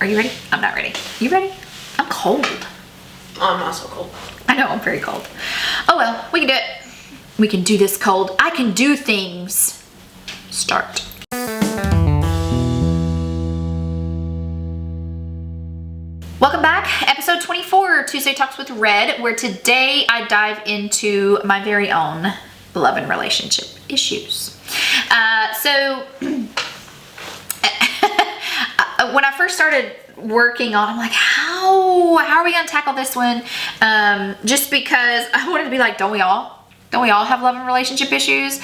Are you ready? I'm not ready. You ready? I'm cold. I'm not so cold. I know, I'm very cold. Oh well, we can do it. We can do this cold. I can do things. Start. Welcome back, episode 24, Tuesday Talks with Red, where today I dive into my very own love and relationship issues. So when I first started working on, I'm like, how are we gonna tackle this one? Just because I wanted to be like, don't we all have love and relationship issues?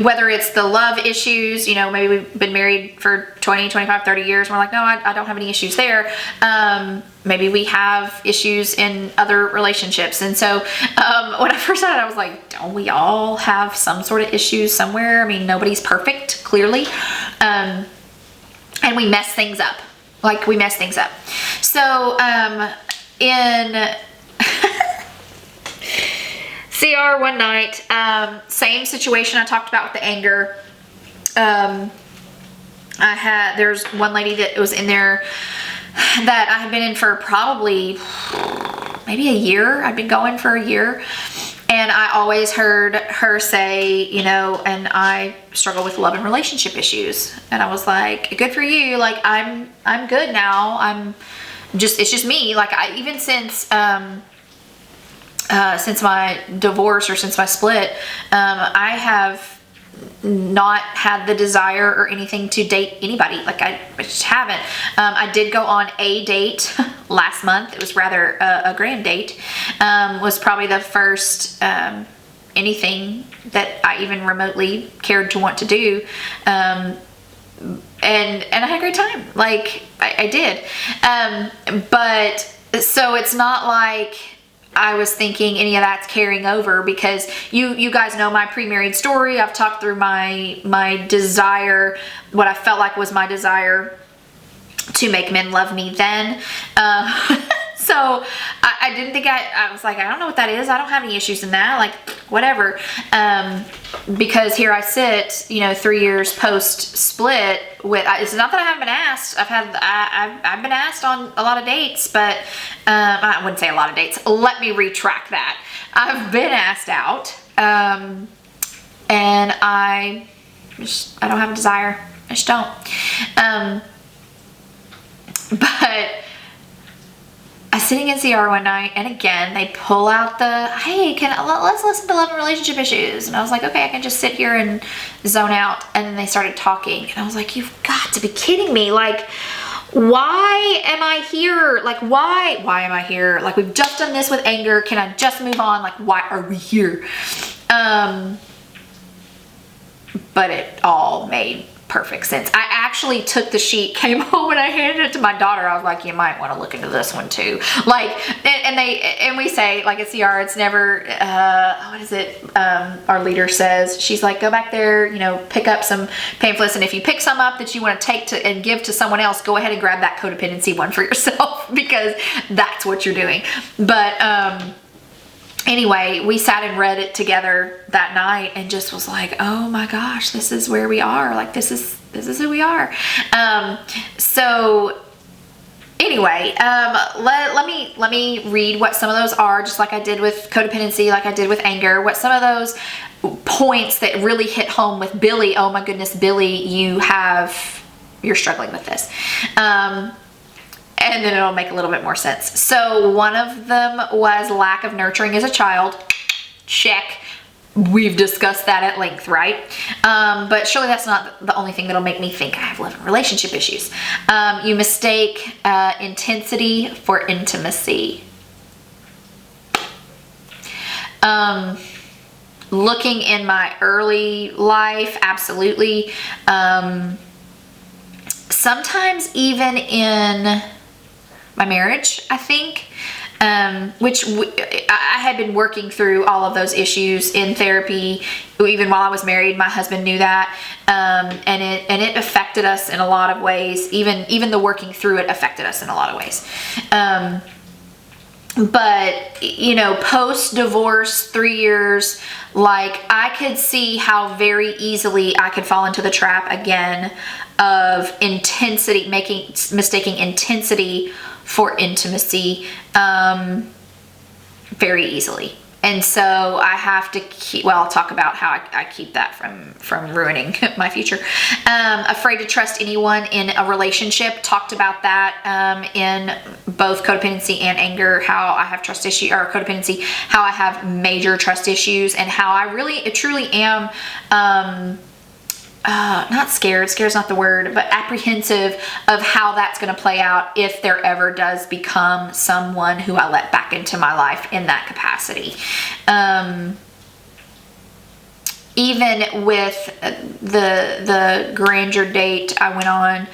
Whether it's the love issues, you know, maybe we've been married for 20, 25, 30 years. And we're like, no, I don't have any issues there. Maybe we have issues in other relationships. And so when I first started, I was like, don't we all have some sort of issues somewhere? I mean, nobody's perfect, clearly. And we mess things up. Like, we mess things up. So in CR one night, same situation I talked about with the anger. There's one lady that was in there that I had been in for probably maybe a year. I'd been going for a year. And I always heard her say, you know, and I struggle with love and relationship issues. And I was like, good for you. Like, I'm good now. It's just me. Like, even since my divorce or since my split, I have not had the desire or anything to date anybody. Like, I just haven't. I did go on a date last month. It was rather a grand date. Was probably the first anything that I even remotely cared to want to do. And I had a great time. Like, I did. But so it's not like I was thinking any of that's carrying over, because you guys know my pre-married story. I've talked through my desire, what I felt like was my desire to make men love me then. So I didn't think I was like, I don't know what that is. I don't have any issues in that. Like, whatever. Because here I sit, you know, 3 years post split with, it's not that I haven't been asked. I've been asked on a lot of dates, but I wouldn't say a lot of dates. Let me retract that. I've been asked out, and I don't have a desire. I just don't. But I was sitting in CR one night, and again, they pull out the, hey, let's listen to love and relationship issues. And I was like, okay, I can just sit here and zone out. And then they started talking, and I was like, you've got to be kidding me. Like, why am I here? Like, why am I here? Like, we've just done this with anger. Can I just move on? Like, why are we here? But it all made perfect sense. I actually took the sheet, came home, and I handed it to my daughter. I was like, you might want to look into this one too. Like, and we say, like, at CR, it's never, what is it? Our leader says, she's like, go back there, you know, pick up some pamphlets. And if you pick some up that you want to take to and give to someone else, go ahead and grab that codependency one for yourself, because that's what you're doing. But, anyway, we sat and read it together that night, and just was like, oh my gosh, this is where we are. Like, this is who we are. So anyway, let me read what some of those are, just like I did with codependency, like I did with anger, what some of those points that really hit home with Billy. Oh my goodness, Billy, you're struggling with this. And then it'll make a little bit more sense. So one of them was lack of nurturing as a child. Check. We've discussed that at length, right? But surely that's not the only thing that'll make me think I have love and relationship issues. You mistake intensity for intimacy. Looking in my early life, absolutely. Sometimes even in my marriage, I think, which I had been working through all of those issues in therapy. Even while I was married, my husband knew that, and it affected us in a lot of ways. Even the working through it affected us in a lot of ways. But, you know, post-divorce, 3 years, like, I could see how very easily I could fall into the trap again of intensity, mistaking intensity for intimacy, very easily. And so I have to keep, well, I'll talk about how I keep that from ruining my future. Afraid to trust anyone in a relationship. Talked about that in both codependency and anger, how I have trust issue, or codependency, how I have major trust issues, and how I truly am, not scared, scared's not the word, but apprehensive of how that's going to play out if there ever does become someone who I let back into my life in that capacity. Even with the grandeur date I went on,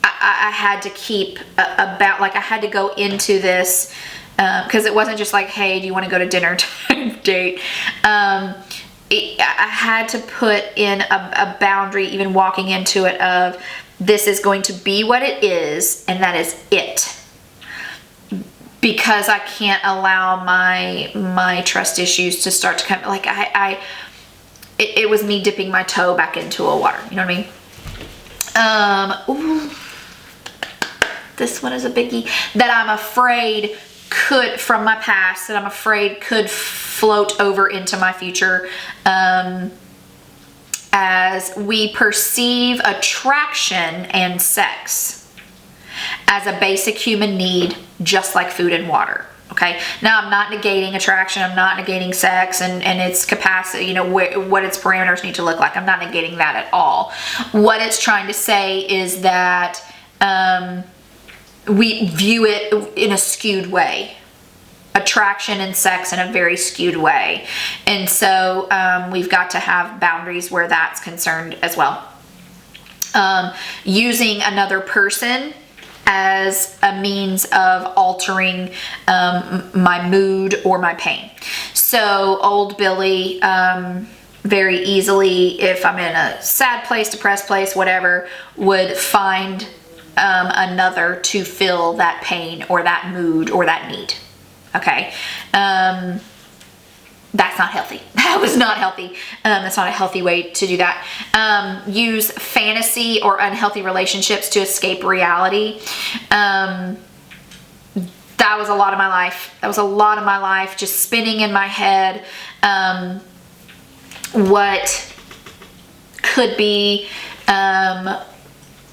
I had to keep I had to go into this, because it wasn't just like, hey, do you want to go to dinner type date. I had to put in a boundary, even walking into it, of this is going to be what it is, and that is it. Because I can't allow my trust issues to start to come, like it was me dipping my toe back into a water, you know what I mean? This one is a biggie that I'm afraid from my past, that I'm afraid could float over into my future, as we perceive attraction and sex as a basic human need, just like food and water. Okay, now I'm not negating attraction, I'm not negating sex and its capacity, you know, what its parameters need to look like. I'm not negating that at all. What it's trying to say is that we view it in a skewed way. Attraction and sex in a very skewed way. And so we've got to have boundaries where that's concerned as well. Using another person as a means of altering my mood or my pain. So old Billy, very easily, if I'm in a sad place, depressed place, whatever, would find another to fill that pain or that mood or that need. Okay, that's not healthy. That was not healthy. That's not a healthy way to do that. Use fantasy or unhealthy relationships to escape reality. That was a lot of my life. That was a lot of my life, just spinning in my head what could be,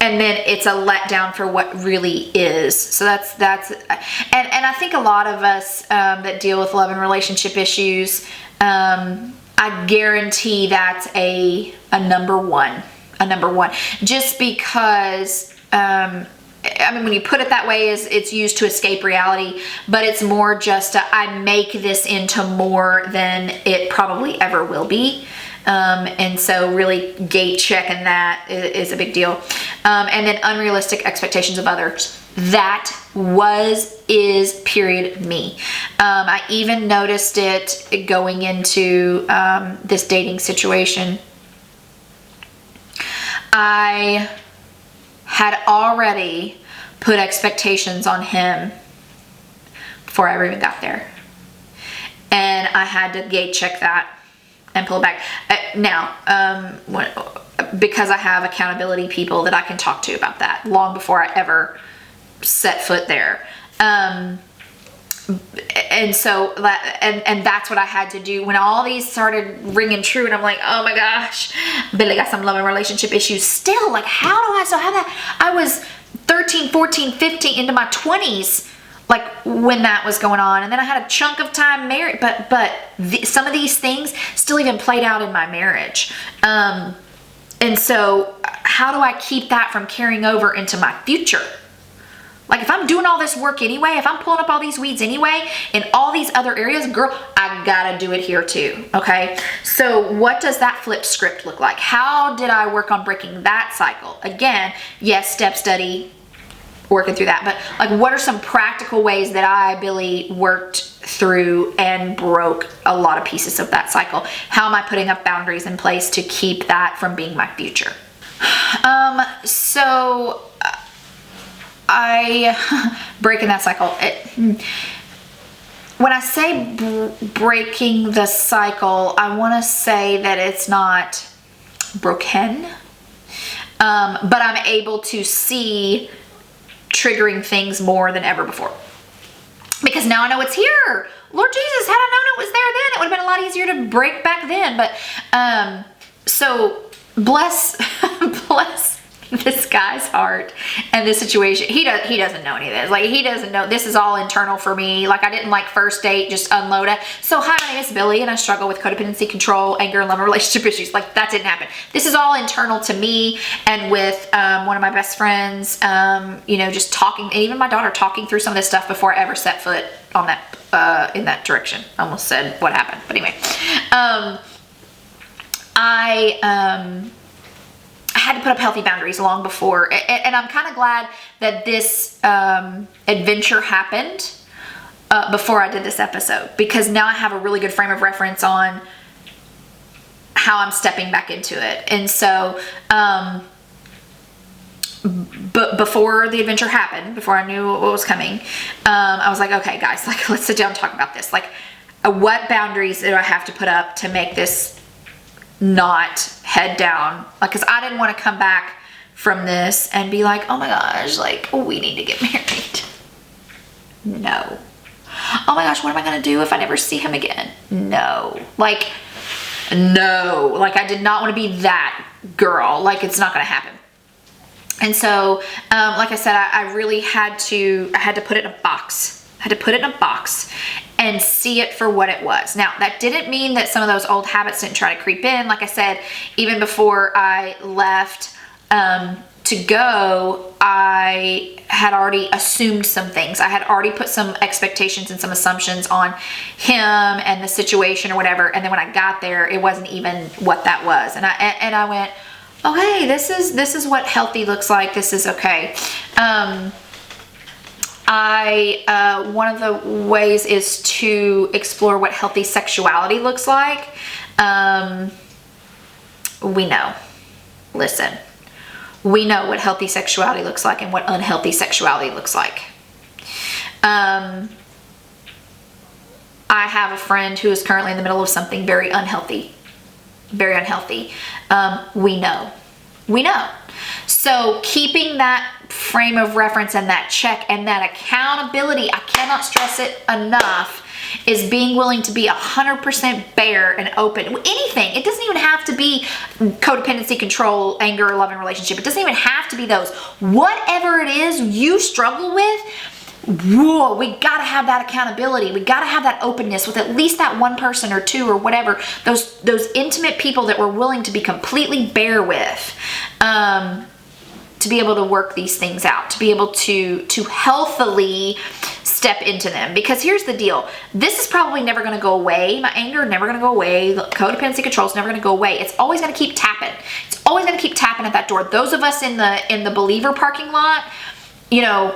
and then it's a letdown for what really is. So that's and I think a lot of us that deal with love and relationship issues, I guarantee that's a number one, just because, I mean, when you put it that way, it's used to escape reality, but it's more just I make this into more than it probably ever will be. And so really gate checking that is a big deal. And then unrealistic expectations of others. That is period me. I even noticed it going into this dating situation. I had already put expectations on him before I ever even got there. And I had to gate check that and pull it back. Now, because I have accountability people that I can talk to about that long before I ever set foot there. And so that's what I had to do when all these started ringing true, and I'm like, oh my gosh, Billy got some love and relationship issues still. Like, how do I still have that? I was 13, 14, 15 into my 20s. Like when that was going on, and then I had a chunk of time married, but some of these things still even played out in my marriage. And so how do I keep that from carrying over into my future? Like if I'm doing all this work anyway, if I'm pulling up all these weeds anyway, in all these other areas, girl, I gotta do it here too, okay? So what does that flip script look like? How did I work on breaking that cycle? Again, yes, step study, working through that, but like what are some practical ways that I, Billy, worked through and broke a lot of pieces of that cycle? How am I putting up boundaries in place to keep that from being my future? So breaking that cycle. When I say breaking the cycle, I want to say that it's not broken, but I'm able to see triggering things more than ever before. Because now I know it's here. Lord Jesus, had I known it was there then, it would have been a lot easier to break back then. But so bless this guy's heart and this situation. He doesn't know any of this. Like, he doesn't know. This is all internal for me. Like, I didn't like first date just unload it. So hi, my name is Billy and I struggle with codependency, control, anger, and love and relationship issues. Like, that didn't happen. This is all internal to me and with one of my best friends, you know, just talking, and even my daughter talking through some of this stuff before I ever set foot on that in that direction. I almost said what happened, but anyway. I had to put up healthy boundaries long before, and I'm kind of glad that this adventure happened before I did this episode, because now I have a really good frame of reference on how I'm stepping back into it. And so, but before the adventure happened, before I knew what was coming, I was like, okay, guys, like, let's sit down and talk about this. Like, what boundaries do I have to put up to make this not head down? Like, because I didn't want to come back from this and be like, oh my gosh, like, we need to get married. No. Oh my gosh, what am I going to do if I never see him again? No. Like, no. Like, I did not want to be that girl. Like, it's not going to happen. And so, like I said, I really had to put it in a box. I had to put it in a box and see it for what it was. Now, that didn't mean that some of those old habits didn't try to creep in. Like I said, even before I left to go, I had already assumed some things. I had already put some expectations and some assumptions on him and the situation or whatever. And then when I got there, it wasn't even what that was. And I went, okay, this is what healthy looks like. This is okay. One of the ways is to explore what healthy sexuality looks like. We know. Listen. We know what healthy sexuality looks like and what unhealthy sexuality looks like. I have a friend who is currently in the middle of something very unhealthy. Very unhealthy. We know. We know. So keeping that frame of reference and that check and that accountability, I cannot stress it enough, is being willing to be 100% bare and open. Anything. It doesn't even have to be codependency, control, anger, love, and relationship. It doesn't even have to be those. Whatever it is you struggle with, whoa, we gotta have that accountability. We gotta have that openness with at least that one person or two or whatever, those intimate people that we're willing to be completely bare with, to be able to work these things out, to be able to healthily step into them. Because here's the deal. This is probably never going to go away. My anger never going to go away. Codependency control is never going to go away. It's always going to keep tapping. It's always going to keep tapping at that door. Those of us in the believer parking lot, you know,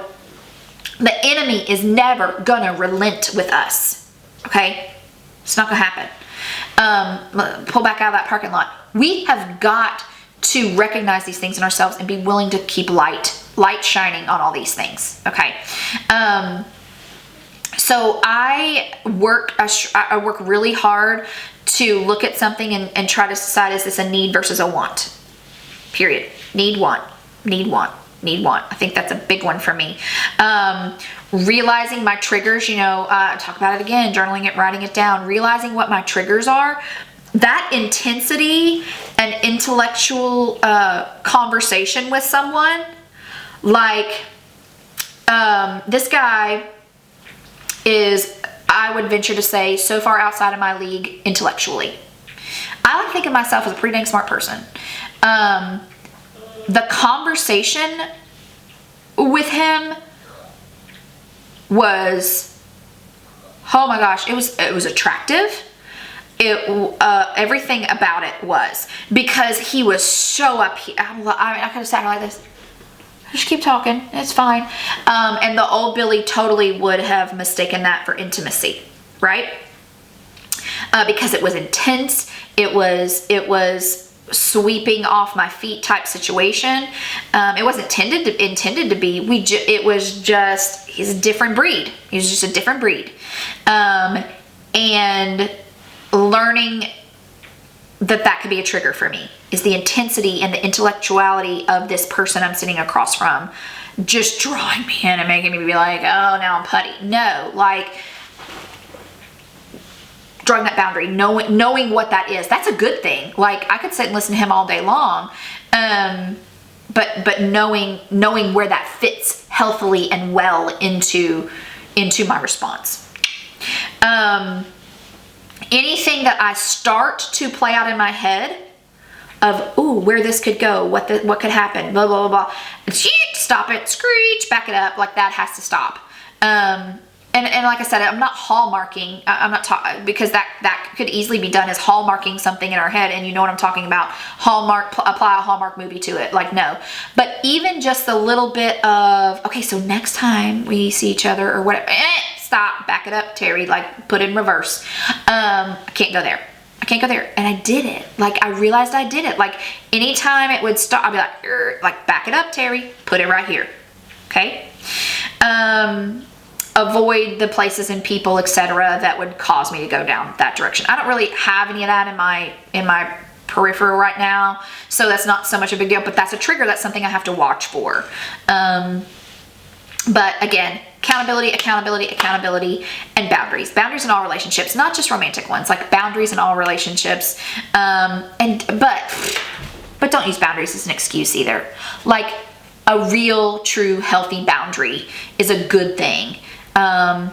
the enemy is never going to relent with us. Okay? It's not going to happen. Pull back out of that parking lot. We have got to recognize these things in ourselves and be willing to keep light shining on all these things. Okay. So I work really hard to look at something and try to decide, is this a need versus a want? Period. Need, want, need, want, need, want. I think that's a big one for me. Realizing my triggers, you know, talk about it again, journaling it, writing it down, realizing what my triggers are. That intensity and intellectual conversation with someone, like this guy is, I would venture to say, so far outside of my league intellectually. I like thinking of myself as a pretty dang smart person. The conversation with him was, oh my gosh, it was attractive. Everything about it was, because he was so up here. I could have sat here like this. Just keep talking. It's fine. And the old Billy totally would have mistaken that for intimacy, right? Because it was intense. It was sweeping off my feet type situation. It wasn't intended to be. It was just, he's a different breed. He was just a different breed. And learning that could be a trigger for me is the intensity and the intellectuality of this person I'm sitting across from just drawing me in and making me be like, oh, now I'm putty. No, like drawing that boundary, knowing what that is. That's a good thing. Like I could sit and listen to him all day long. But knowing where that fits healthily and well into my response. Anything that I start to play out in my head of, ooh, where this could go, what could happen, blah, blah, blah, blah. Stop it, screech, back it up, like that has to stop. And like I said, I'm not hallmarking, I'm not talking, because that could easily be done as hallmarking something in our head, and you know what I'm talking about, apply a Hallmark movie to it, like no. But even just a little bit of, okay, so next time we see each other or whatever, stop, back it up, Terry, like put it in reverse. I can't go there. I can't go there. And I did it. Like I realized I did it. Like anytime it would stop, I'd be like back it up, Terry, put it right here. Okay. Avoid the places and people, etc., that would cause me to go down that direction. I don't really have any of that in my peripheral right now, so that's not so much a big deal, but that's a trigger. That's something I have to watch for. But again, accountability, and boundaries. Boundaries in all relationships, not just romantic ones, like boundaries in all relationships. But don't use boundaries as an excuse either. Like a real, true, healthy boundary is a good thing. And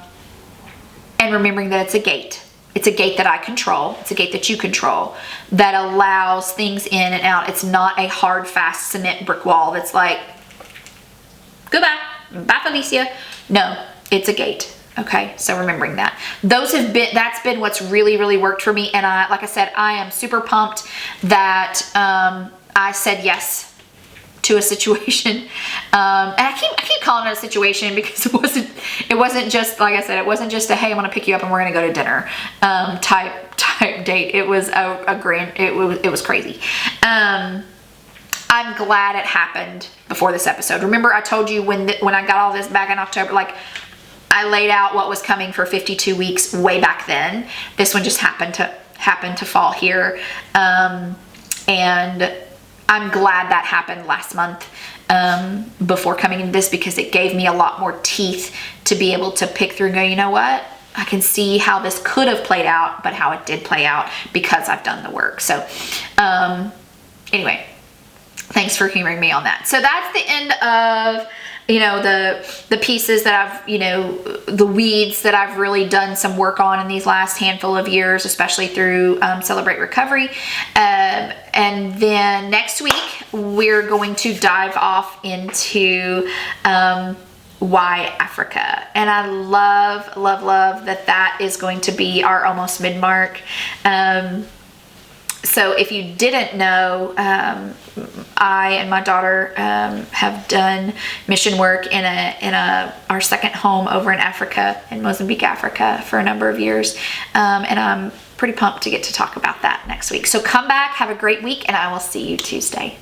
remembering that it's a gate. It's a gate that I control. It's a gate that you control that allows things in and out. It's not a hard, fast cement brick wall that's like, goodbye, bye Felicia. No, it's a gate. Okay, so remembering that. That's been what's really, really worked for me. And like I said, I am super pumped that I said yes to a situation. And I keep calling it a situation because it wasn't just, like I said, it wasn't just a, hey, I'm gonna pick you up and we're gonna go to dinner type date. It was it was crazy. I'm glad it happened before this episode. Remember I told you when I got all this back in October, like I laid out what was coming for 52 weeks way back then. This one just happened to fall here. And I'm glad that happened last month before coming into this, because it gave me a lot more teeth to be able to pick through and go, you know what? I can see how this could have played out, but how it did play out because I've done the work. So anyway, thanks for humoring me on that. So that's the end of, the pieces that I've, the weeds that I've really done some work on in these last handful of years, especially through Celebrate Recovery. And then next week, we're going to dive off into why Africa. And I love, love, love that is going to be our almost mid-mark. So if you didn't know, I and my daughter have done mission work in our second home over in Africa, in Mozambique, Africa, for a number of years. And I'm pretty pumped to get to talk about that next week. So come back, have a great week, and I will see you Tuesday.